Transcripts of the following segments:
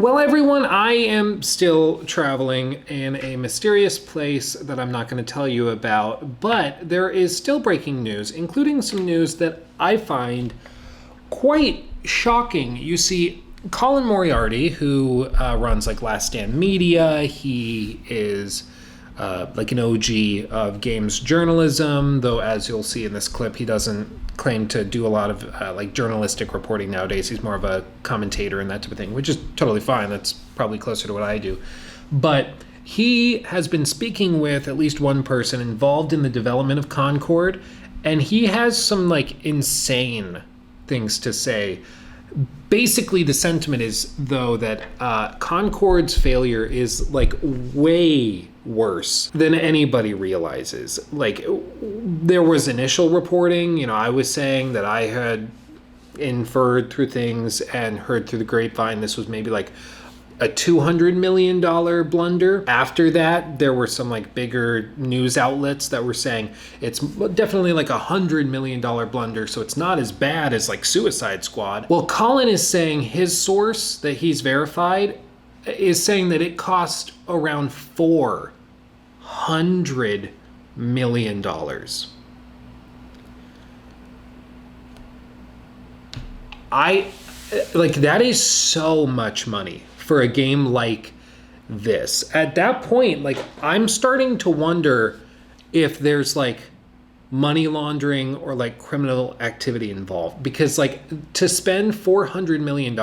Well, everyone, I am still traveling in a mysterious place that I'm not going to tell you about, but there is still breaking news, including some news that I find quite shocking. You see, Colin Moriarty, who runs like Last Stand Media, he is like an OG of games journalism, though as you'll see in this clip, he doesn't claim to do a lot of like journalistic reporting nowadays. He's more of a commentator and that type of thing, which is totally fine. That's probably closer to what I do. But he has been speaking with at least one person involved in the development of Concord, and he has some like insane things to say. Basically, the sentiment is, though, that Concord's failure is like way worse than anybody realizes. Like, there was initial reporting, you know, I was saying that I had inferred through things and heard through the grapevine this was maybe like a $200 million blunder. After that, there were some like bigger news outlets that were saying it's definitely like $100 million blunder, so it's not as bad as like Suicide Squad. Well, Colin is saying his source that he's verified is saying that it cost around $400 million. That is so much money for a game like this. At that point, like, I'm starting to wonder if there's like money laundering or like criminal activity involved, because like to spend $400 million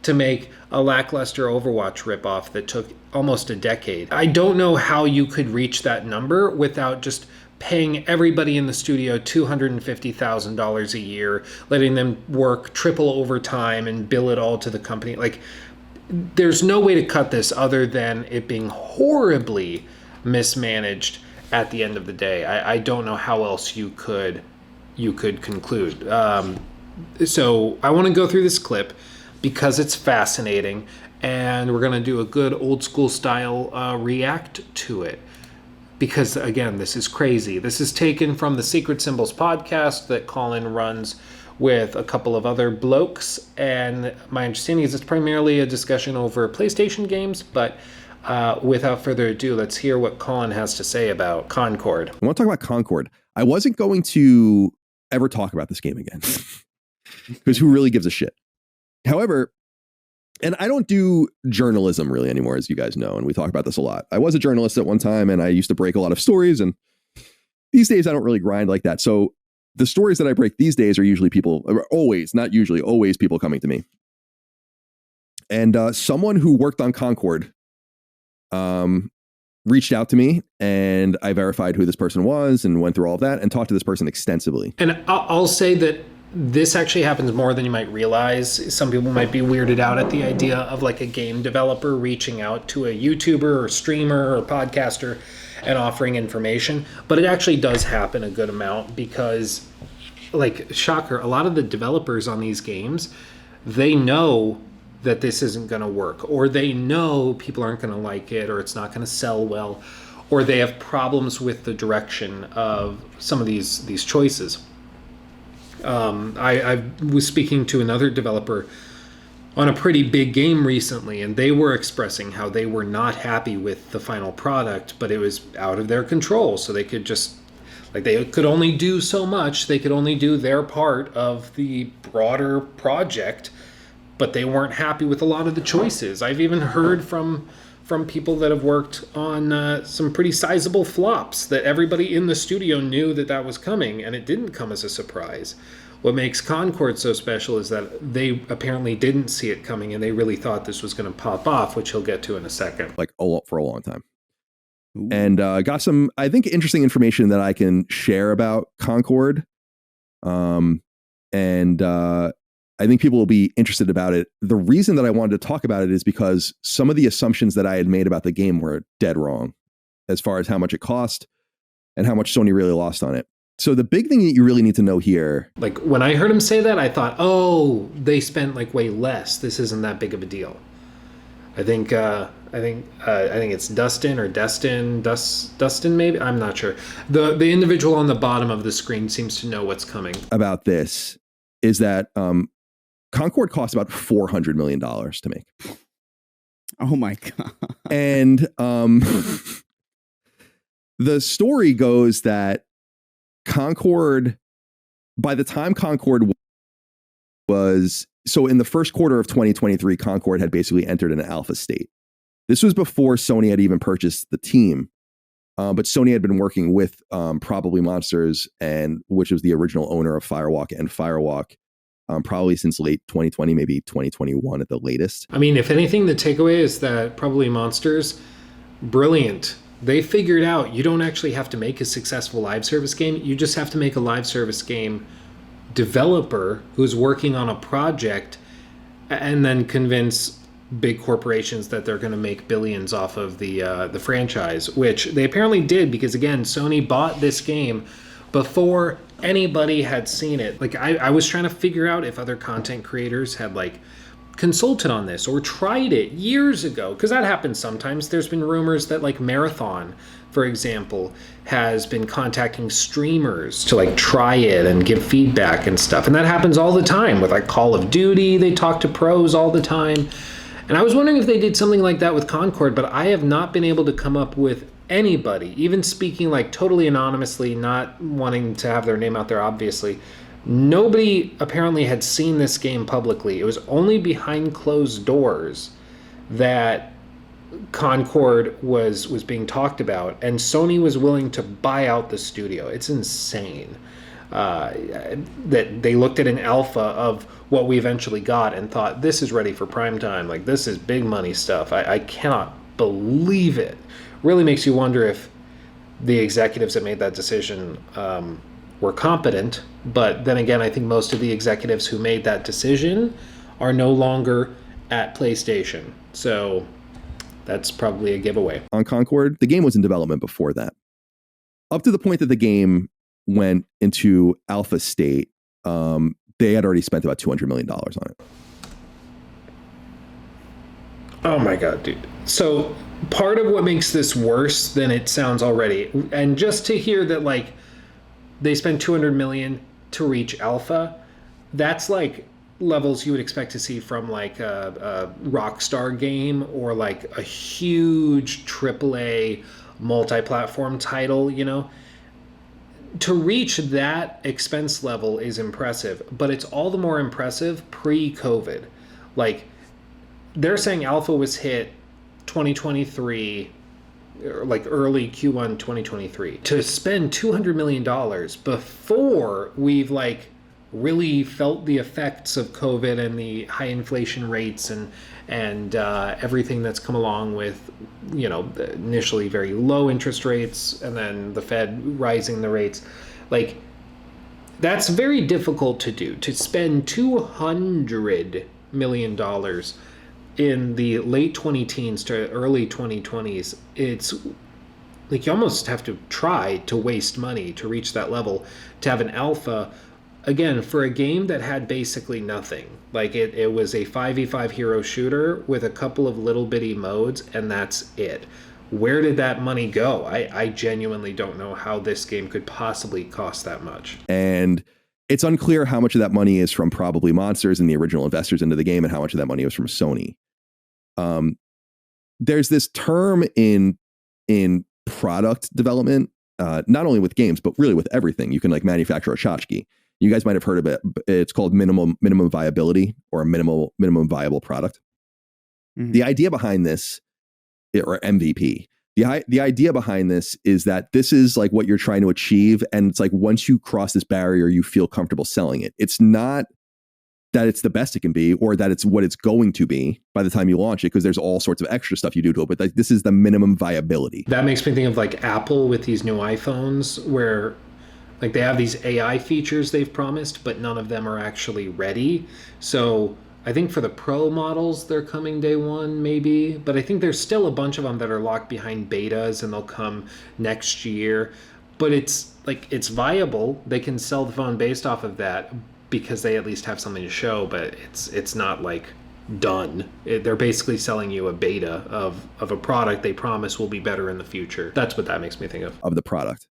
to make a lackluster Overwatch ripoff that took almost a decade, I don't know how you could reach that number without just paying everybody in the studio $250,000 a year, letting them work triple overtime and bill it all to the company. Like, there's no way to cut this other than it being horribly mismanaged at the end of the day. I don't know how else you could conclude. So I want to go through this clip because it's fascinating, and we're going to do a good old school style react to it. Because again, this is crazy. This is taken from the Secret Symbols podcast that Colin runs with a couple of other blokes, and my understanding is it's primarily a discussion over PlayStation games, but without further ado, let's hear what Colin has to say about Concord. I want to talk about Concord. I wasn't going to ever talk about this game again, because who really gives a shit? However, and I don't do journalism really anymore, as you guys know, and we talk about this a lot. I was a journalist at one time, and I used to break a lot of stories, and these days I don't really grind like that. So the stories that I break these days are usually people, always, not usually, always people coming to me. And someone who worked on Concord reached out to me, and I verified who this person was and went through all of that and talked to this person extensively. And I'll say that this actually happens more than you might realize. Some people might be weirded out at the idea of like a game developer reaching out to a YouTuber or streamer or podcaster and offering information, but it actually does happen a good amount because, like, shocker, a lot of the developers on these games, they know that this isn't going to work, or they know people aren't going to like it, or it's not going to sell well, or they have problems with the direction of some of these choices. I was speaking to another developer on a pretty big game recently, and they were expressing how they were not happy with the final product, but it was out of their control. So they could just, like, they could only do so much. They could only do their part of the broader project, but they weren't happy with a lot of the choices. I've even heard from people that have worked on some pretty sizable flops that everybody in the studio knew that was coming, and it didn't come as a surprise. What makes Concord so special is that they apparently didn't see it coming, and they really thought this was going to pop off, which he'll get to in a second. Like for a long time. Ooh. And got some, I think, interesting information that I can share about Concord. And I think people will be interested about it. The reason that I wanted to talk about it is because some of the assumptions that I had made about the game were dead wrong as far as how much it cost and how much Sony really lost on it. So the big thing that you really need to know here, like when I heard him say that, I thought, oh, they spent like way less. This isn't that big of a deal. I think it's Dustin maybe. I'm not sure. The individual on the bottom of the screen seems to know what's coming. About this is that Concord cost about $400 million to make. Oh my God. And the story goes that Concord, by the time Concord was, so in the first quarter of 2023, Concord had basically entered an alpha state. This was before Sony had even purchased the team. But Sony had been working with Probably Monsters, and which was the original owner of Firewalk and Firewalk, probably since late 2020, maybe 2021 at the latest. I mean, if anything, the takeaway is that Probably Monsters, brilliant. They figured out you don't actually have to make a successful live service game. You just have to make a live service game developer who's working on a project and then convince big corporations that they're going to make billions off of the franchise, which they apparently did, because again, Sony bought this game before anybody had seen it. Like I was trying to figure out if other content creators had like consulted on this or tried it years ago, because that happens sometimes. There's been rumors that like Marathon, for example, has been contacting streamers to like try it and give feedback and stuff, and that happens all the time with like Call of Duty. They talk to pros all the time, and I was wondering if they did something like that with Concord, but I have not been able to come up with anybody, even speaking like totally anonymously, not wanting to have their name out there, obviously. Nobody apparently had seen this game publicly. It was only behind closed doors that Concord was being talked about, and Sony was willing to buy out the studio. It's insane that they looked at an alpha of what we eventually got and thought, this is ready for prime time. Like, this is big money stuff. I cannot believe it. Really makes you wonder if the executives that made that decision were competent. But then again, I think most of the executives who made that decision are no longer at PlayStation. So that's probably a giveaway. On Concord, the game was in development before that. Up to the point that the game went into alpha state, they had already spent about $200 million on it. Oh my God, dude. So part of what makes this worse than it sounds already, and just to hear that like they spent $200 million to reach alpha, that's like levels you would expect to see from like a Rockstar game or like a huge AAA multi-platform title, you know? To reach that expense level is impressive, but it's all the more impressive pre-COVID. Like, they're saying alpha was hit 2023, or like early Q1 2023. To spend $200 million before we've like really felt the effects of COVID and the high inflation rates and everything that's come along with, you know, initially very low interest rates and then the Fed rising the rates. Like, that's very difficult to do. To spend $200 million in the late 20-teens to early 2020s, it's like you almost have to try to waste money to reach that level, to have an alpha. Again, for a game that had basically nothing. Like it was a 5v5 hero shooter with a couple of little bitty modes, and that's it. Where did that money go? I genuinely don't know how this game could possibly cost that much. And it's unclear how much of that money is from Probably Monsters and the original investors into the game, and how much of that money was from Sony. There's this term in product development, not only with games, but really with everything. You can like manufacture a tchotchke. You guys might have heard of it. It's called minimum viability, or a minimum viable product. Mm-hmm. The idea behind this, or MVP, the idea behind this is that this is like what you're trying to achieve, and it's like once you cross this barrier, you feel comfortable selling it. It's not that it's the best it can be, or that it's what it's going to be by the time you launch it, because there's all sorts of extra stuff you do to it. But like, this is the minimum viability. That makes me think of like Apple with these new iPhones, where like they have these AI features they've promised, but none of them are actually ready. So I think for the Pro models, they're coming day one, maybe. But I think there's still a bunch of them that are locked behind betas, and they'll come next year. But it's like, it's viable. They can sell the phone based off of that because they at least have something to show, but it's not like done. They're basically selling you a beta of a product they promise will be better in the future. That's what that makes me think of the product.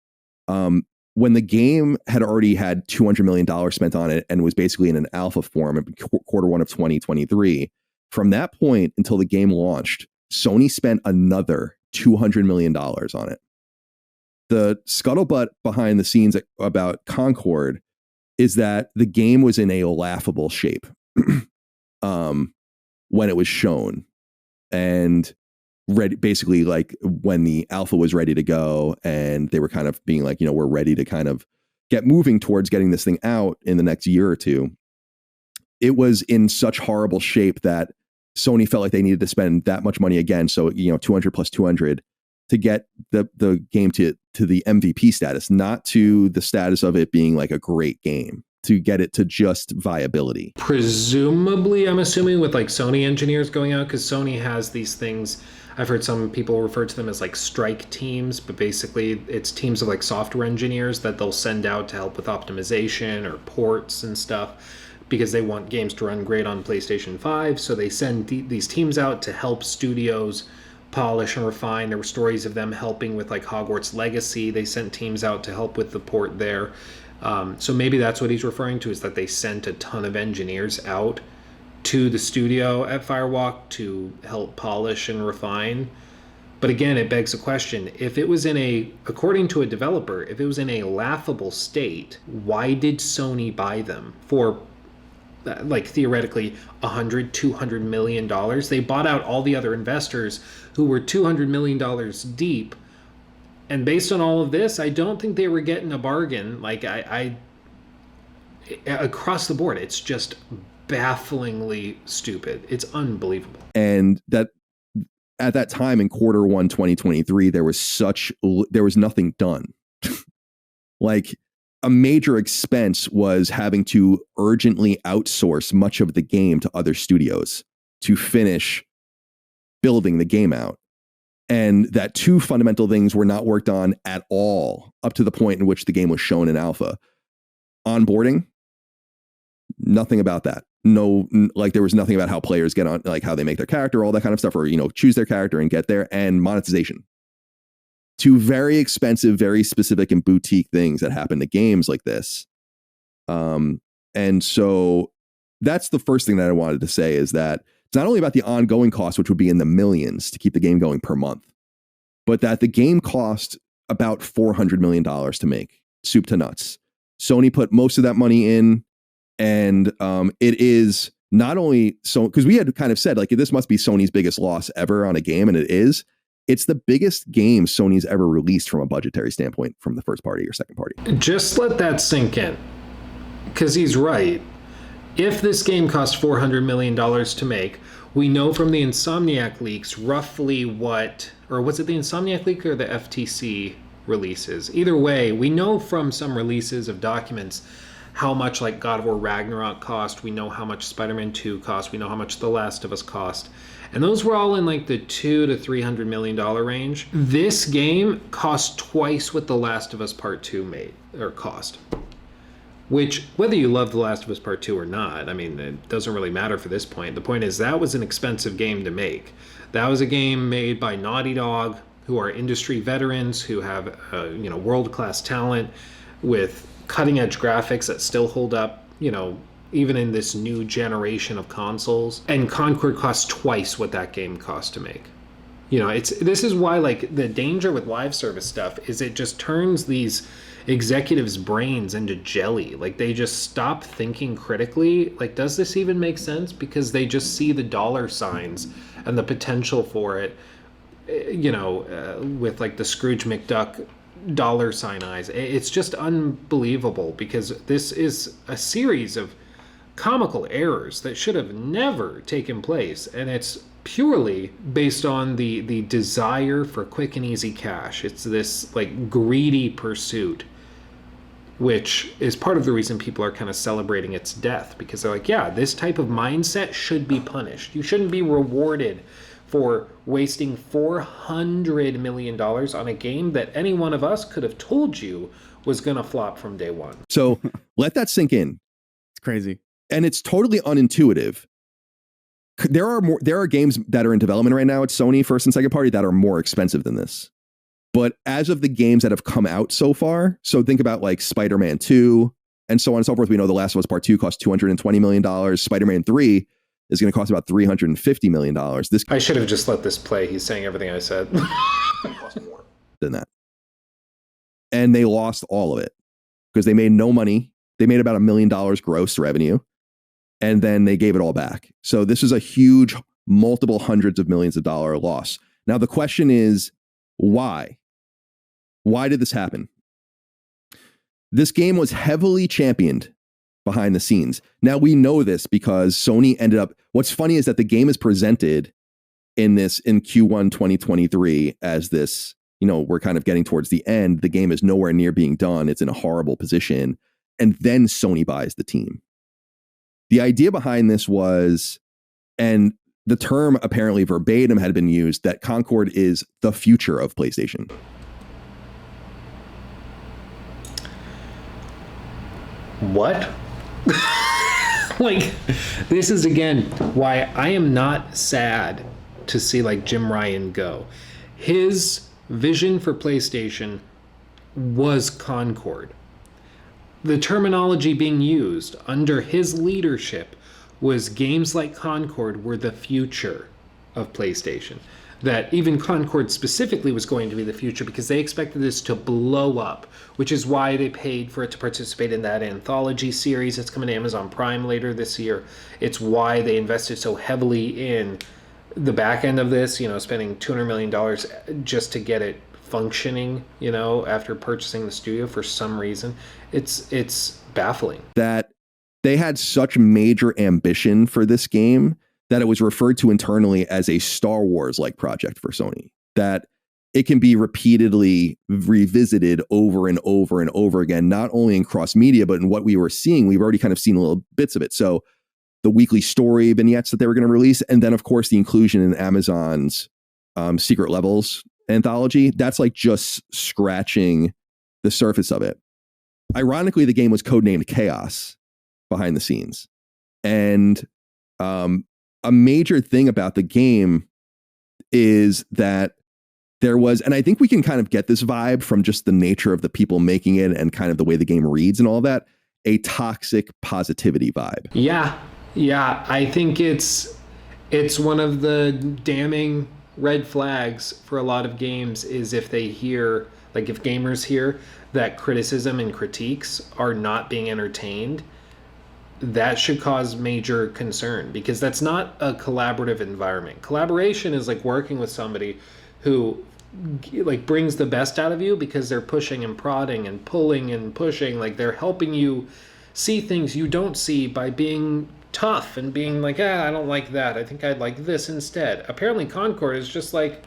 When the game had already had $200 million spent on it and was basically in an alpha form in quarter one of 2023, from that point until the game launched, Sony spent another $200 million on it. The scuttlebutt behind the scenes about Concord is that the game was in a laughable shape when it was shown, and basically like when the alpha was ready to go and they were kind of being like, we're ready to kind of get moving towards getting this thing out in the next year or two. It was in such horrible shape that Sony felt like they needed to spend that much money again. So, 200 plus 200 to get the game to the MVP status, not to the status of it being like a great game, to get it to just viability. Presumably, I'm assuming with like Sony engineers going out, because Sony has these things. I've heard some people refer to them as like strike teams, but basically it's teams of like software engineers that they'll send out to help with optimization or ports and stuff, because they want games to run great on PlayStation 5. So they send these teams out to help studios polish and refine. There were stories of them helping with like Hogwarts Legacy. They sent teams out to help with the port there. So maybe that's what he's referring to, is that they sent a ton of engineers out to the studio at Firewalk to help polish and refine. But again, it begs the question, if it was according to a developer, if it was in a laughable state, why did Sony buy them for like theoretically $100-200 million? They bought out all the other investors who were $200 million deep. And based on all of this, I don't think they were getting a bargain. Like I across the board, it's just bafflingly stupid. It's unbelievable. And that at that time in Q1 2023, there was nothing done. Like a major expense was having to urgently outsource much of the game to other studios to finish building the game out. And that two fundamental things were not worked on at all up to the point in which the game was shown in alpha. Onboarding, nothing about that. No, like there was nothing about how players get on, like how they make their character, all that kind of stuff, or, choose their character and get there. And monetization. Two very expensive, very specific and boutique things that happen to games like this. And so that's the first thing that I wanted to say, is that it's not only about the ongoing cost, which would be in the millions to keep the game going per month, but that the game cost about $400 million to make, soup to nuts. Sony put most of that money in, and it is not only so, because we had kind of said like this must be Sony's biggest loss ever on a game, and it is. It's the biggest game Sony's ever released from a budgetary standpoint from the first party or second party. Just let that sink in, because he's right. If this game cost $400 million to make, we know from the Insomniac leaks roughly what, or was it the Insomniac leak or the FTC releases? Either way, we know from some releases of documents how much like God of War Ragnarok cost. We know how much Spider-Man 2 cost. We know how much The Last of Us cost. And those were all in like the $200 to $300 million range. This game cost twice what The Last of Us Part 2 cost. Which, whether you love The Last of Us Part 2 or not, I mean, it doesn't really matter for this point. The point is that was an expensive game to make. That was a game made by Naughty Dog, who are industry veterans, who have world-class talent with cutting-edge graphics that still hold up, even in this new generation of consoles. And Concord costs twice what that game cost to make. This is why like the danger with live service stuff is it just turns these executives' brains into jelly. Like they just stop thinking critically. Like, does this even make sense? Because they just see the dollar signs and the potential for it, with like the Scrooge McDuck dollar sign eyes. It's just unbelievable, because this is a series of comical errors that should have never taken place, and it's purely based on the desire for quick and easy cash. It's this like greedy pursuit, which is part of the reason people are kind of celebrating its death, because they're like, yeah, this type of mindset should be punished. You shouldn't be rewarded for wasting $400 million on a game that any one of us could have told you was going to flop from day one. So let that sink in. It's crazy. And it's totally unintuitive. There are games that are in development right now at Sony first and second party that are more expensive than this. But as of the games that have come out so far, so think about like Spider-Man 2 and so on and so forth. We know The Last of Us Part 2 cost $220 million. Spider-Man 3 is going to cost about $350 million. This I should have just let this play. He's saying everything I said. cost more than that. And they lost all of it because they made no money. They made about $1 million gross revenue, and then they gave it all back. So this is a huge, multiple hundreds of millions of dollar loss. Now, the question is, why? Why did this happen? This game was heavily championed behind the scenes. Now, we know this because Sony ended up, what's funny is that the game is presented in Q1 2023 as this, we're kind of getting towards the end. The game is nowhere near being done. It's in a horrible position. And then Sony buys the team. The idea behind this was, and the term apparently verbatim had been used, that Concord is the future of PlayStation. What? Like, this is again why I am not sad to see like Jim Ryan go. His vision for PlayStation was Concord. The terminology being used under his leadership was games like Concord were the future of PlayStation. That even Concord specifically was going to be the future because they expected this to blow up, which is why they paid for it to participate in that anthology series that's coming to Amazon Prime later this year. It's why they invested so heavily in the back end of this, spending $200 million just to get it functioning, after purchasing the studio for some reason. It's baffling. That they had such major ambition for this game that it was referred to internally as a Star Wars-like project for Sony. That it can be repeatedly revisited over and over and over again, not only in cross-media, but in what we were seeing. We've already kind of seen little bits of it. So the weekly story vignettes that they were going to release, and then, of course, the inclusion in Amazon's Secret Levels anthology, that's like just scratching the surface of it. Ironically, the game was codenamed Chaos behind the scenes. And a major thing about the game is that there was, and I think we can kind of get this vibe from just the nature of the people making it and kind of the way the game reads and all that, a toxic positivity vibe. Yeah. I think it's one of the damning red flags for a lot of games is if they hear, like if gamers hear that criticism and critiques are not being entertained, that should cause major concern because that's not a collaborative environment. Collaboration is like working with somebody who like brings the best out of you because they're pushing and prodding and pulling and pushing. Like they're helping you see things you don't see by being tough and being like, I don't like that. I think I'd like this instead. Apparently Concord is just like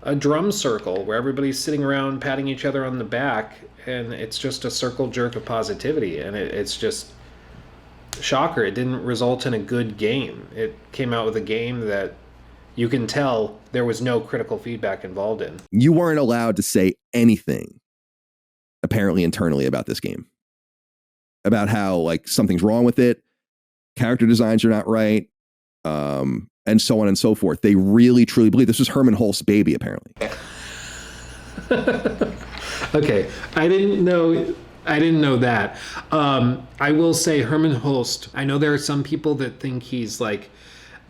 a drum circle where everybody's sitting around patting each other on the back and it's just a circle jerk of positivity. And it's just shocker. It didn't result in a good game. It came out with a game that you can tell there was no critical feedback involved in. You weren't allowed to say anything apparently internally about this game, about how like something's wrong with it, character designs are not right, and so on and so forth. They really truly believe this was Herman Hulst's baby, apparently. Okay, I didn't know that. I will say Herman Hulst, I know there are some people that think he's like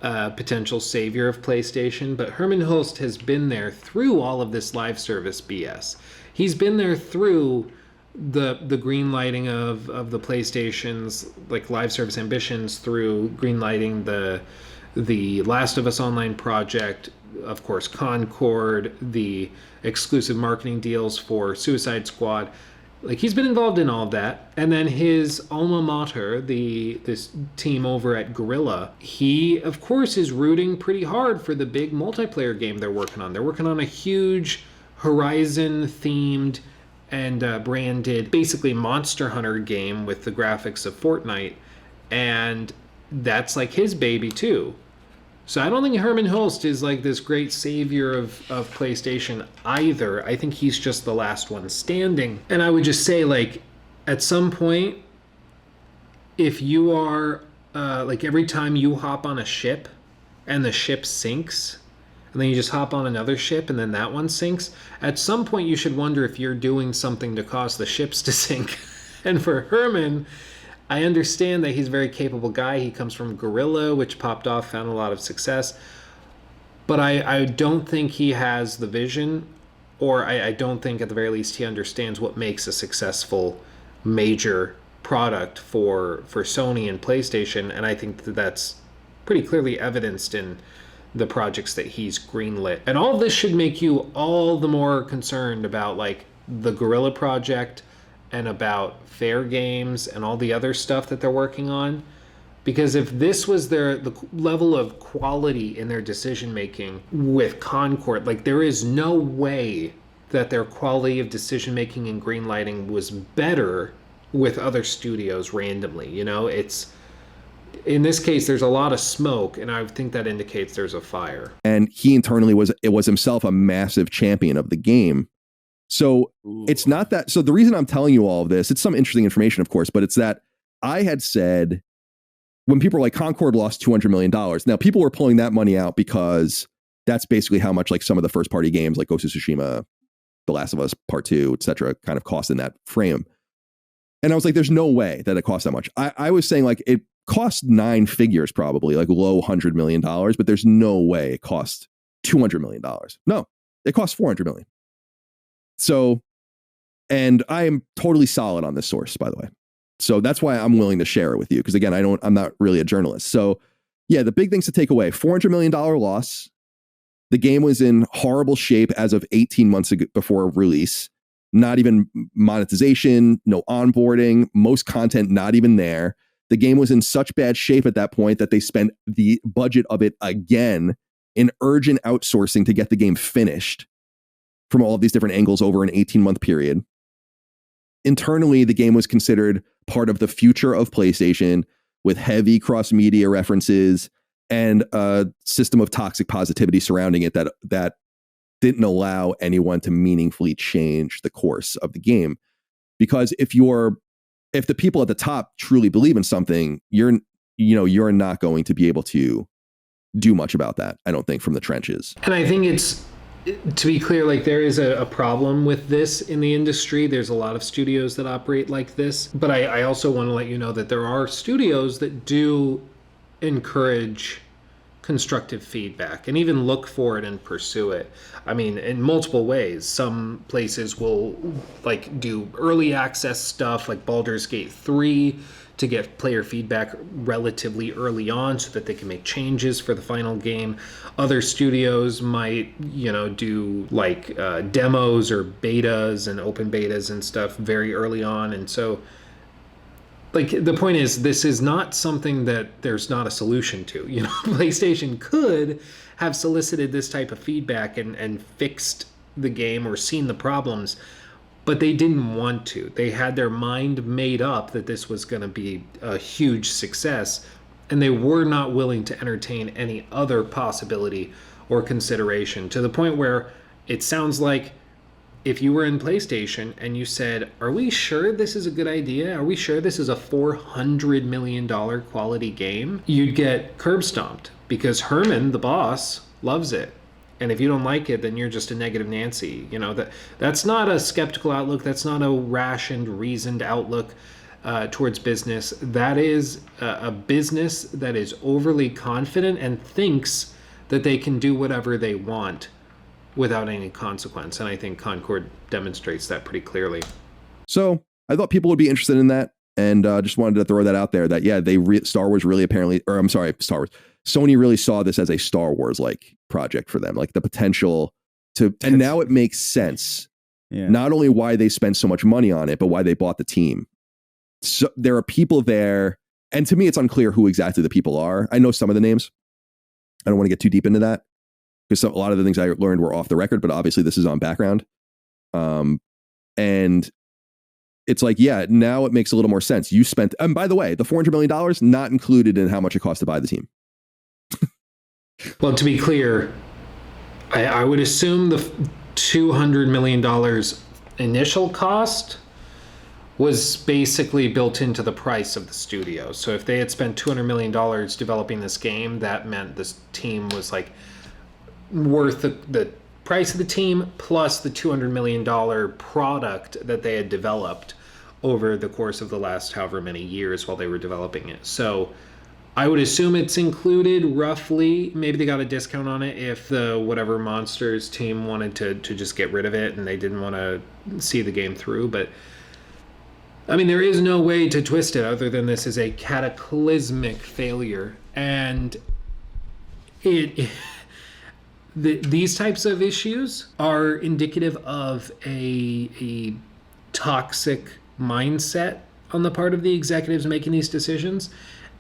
a potential savior of PlayStation, but Herman Hulst has been there through all of this live service BS. He's been there through the green lighting of the PlayStation's like live service ambitions, through green lighting the Last of Us Online project, of course Concord, the exclusive marketing deals for Suicide Squad. Like he's been involved in all of that. And then his alma mater, this team over at Guerrilla, he of course is rooting pretty hard for the big multiplayer game they're working on. They're working on a huge Horizon themed and branded basically Monster Hunter game with the graphics of Fortnite, and that's like his baby too. So I don't think Herman Hulst is like this great savior of PlayStation either. I think he's just the last one standing. And I would just say, like, at some point, if you are like every time you hop on a ship and the ship sinks, and then you just hop on another ship and then that one sinks, at some point you should wonder if you're doing something to cause the ships to sink. And for Herman, I understand that he's a very capable guy. He comes from Gorilla, which popped off, found a lot of success. But I don't think he has the vision, or I don't think at the very least he understands what makes a successful major product for Sony and PlayStation. And I think that that's pretty clearly evidenced in the projects that he's greenlit. And all of this should make you all the more concerned about like the Gorilla project and about Fair Games and all the other stuff that they're working on. Because if this was the level of quality in their decision making with Concord, like there is no way that their quality of decision making and greenlighting was better with other studios randomly. You know, it's in this case there's a lot of smoke, and I think that indicates there's a fire. And he internally was himself a massive champion of the game. So it's not that. So the reason I'm telling you all of this, it's some interesting information, of course, but it's that I had said, when people were like, Concord lost $200 million. Now, people were pulling that money out because that's basically how much like some of the first party games like Ghost of Tsushima, The Last of Us Part 2, etc., kind of cost in that frame. And I was like, there's no way that it costs that much. I was saying like it cost 9 figures, probably like low $100 million, but there's no way it cost $200 million. No, it cost $400 million. So, and I am totally solid on this source, by the way. So that's why I'm willing to share it with you. Because again, I'm not really a journalist. So yeah, the big things to take away: $400 million loss. The game was in horrible shape as of 18 months ago, before release. Not even monetization, no onboarding, most content not even there. The game was in such bad shape at that point that they spent the budget of it again in urgent outsourcing to get the game finished from all of these different angles over an 18-month period. Internally, the game was considered part of the future of PlayStation, with heavy cross-media references and a system of toxic positivity surrounding it that didn't allow anyone to meaningfully change the course of the game. Because if the people at the top truly believe in something, you're not going to be able to do much about that, I don't think, from the trenches. And I think it's, to be clear, like there is a problem with this in the industry. There's a lot of studios that operate like this. But I also want to let you know that there are studios that do encourage constructive feedback and even look for it and pursue it. I mean, in multiple ways. Some places will like do early access stuff like Baldur's Gate 3 to get player feedback relatively early on so that they can make changes for the final game. Other studios might, do like demos or betas and open betas and stuff very early on. And so, like, the point is, this is not something that there's not a solution to. PlayStation could have solicited this type of feedback and fixed the game or seen the problems, but they didn't want to. They had their mind made up that this was going to be a huge success, and they were not willing to entertain any other possibility or consideration, to the point where it sounds like if you were in PlayStation and you said, are we sure this is a good idea? Are we sure this is a $400 million quality game? You'd get curb stomped because Herman, the boss, loves it. And if you don't like it, then you're just a negative Nancy. That's not a skeptical outlook. That's not a rationed, reasoned outlook towards business. That is a business that is overly confident and thinks that they can do whatever they want without any consequence. And I think Concord demonstrates that pretty clearly. So I thought people would be interested in that. And just wanted to throw that out there that, yeah, Star Wars really apparently, or I'm sorry, Star Wars. Sony really saw this as a Star Wars-like project for them, like the potential to, and now it makes sense. Yeah. Not only why they spent so much money on it, but why they bought the team. So there are people there, and to me, it's unclear who exactly the people are. I know some of the names. I don't want to get too deep into that because a lot of the things I learned were off the record, but obviously this is on background. And it's like, yeah, now it makes a little more sense. You spent, and by the way, the $400 million not included in how much it cost to buy the team. Well, to be clear, I would assume the $200 million initial cost was basically built into the price of the studio. So if they had spent $200 million developing this game, that meant this team was like worth the price of the team plus the $200 million product that they had developed over the course of the last however many years while they were developing it. So I would assume it's included roughly. Maybe they got a discount on it if the whatever Monsters team wanted to just get rid of it and they didn't want to see the game through. But I mean, there is no way to twist it other than this is a cataclysmic failure. And these types of issues are indicative of a toxic mindset on the part of the executives making these decisions.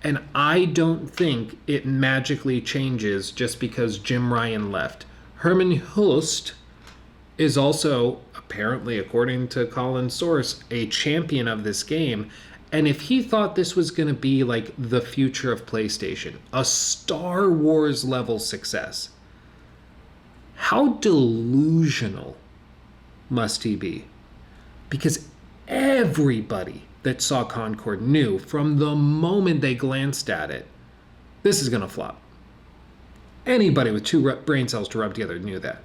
And I don't think it magically changes just because Jim Ryan left. Herman Hulst is also, apparently, according to Colin's source, a champion of this game. And if he thought this was going to be like the future of PlayStation, a Star Wars level success, how delusional must he be? Because everybody that saw Concord knew from the moment they glanced at it, this is going to flop. Anybody with two brain cells to rub together knew that.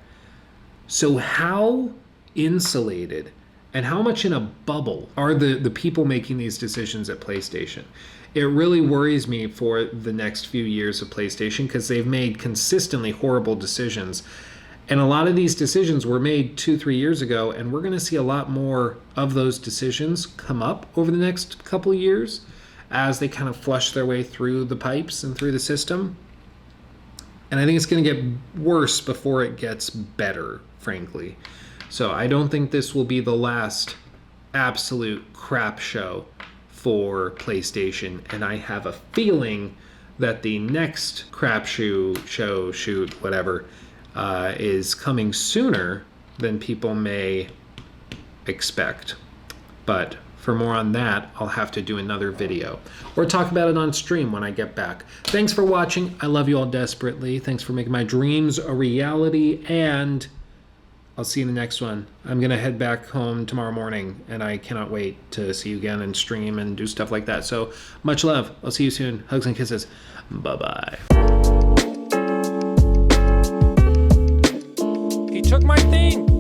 So how insulated and how much in a bubble are the people making these decisions at PlayStation? It really worries me for the next few years of PlayStation because they've made consistently horrible decisions. And a lot of these decisions were made 2-3 years ago, and we're going to see a lot more of those decisions come up over the next couple of years as they kind of flush their way through the pipes and through the system. And I think it's going to get worse before it gets better, frankly. So I don't think this will be the last absolute crap show for PlayStation. And I have a feeling that the next crap shoot, whatever, is coming sooner than people may expect. But for more on that, I'll have to do another video or talk about it on stream when I get back. Thanks for watching. I love you all desperately. Thanks for making my dreams a reality, and I'll see you in the next one. I'm going to head back home tomorrow morning, and I cannot wait to see you again and stream and do stuff like that. So much love. I'll see you soon. Hugs and kisses. Bye-bye. He took my thing.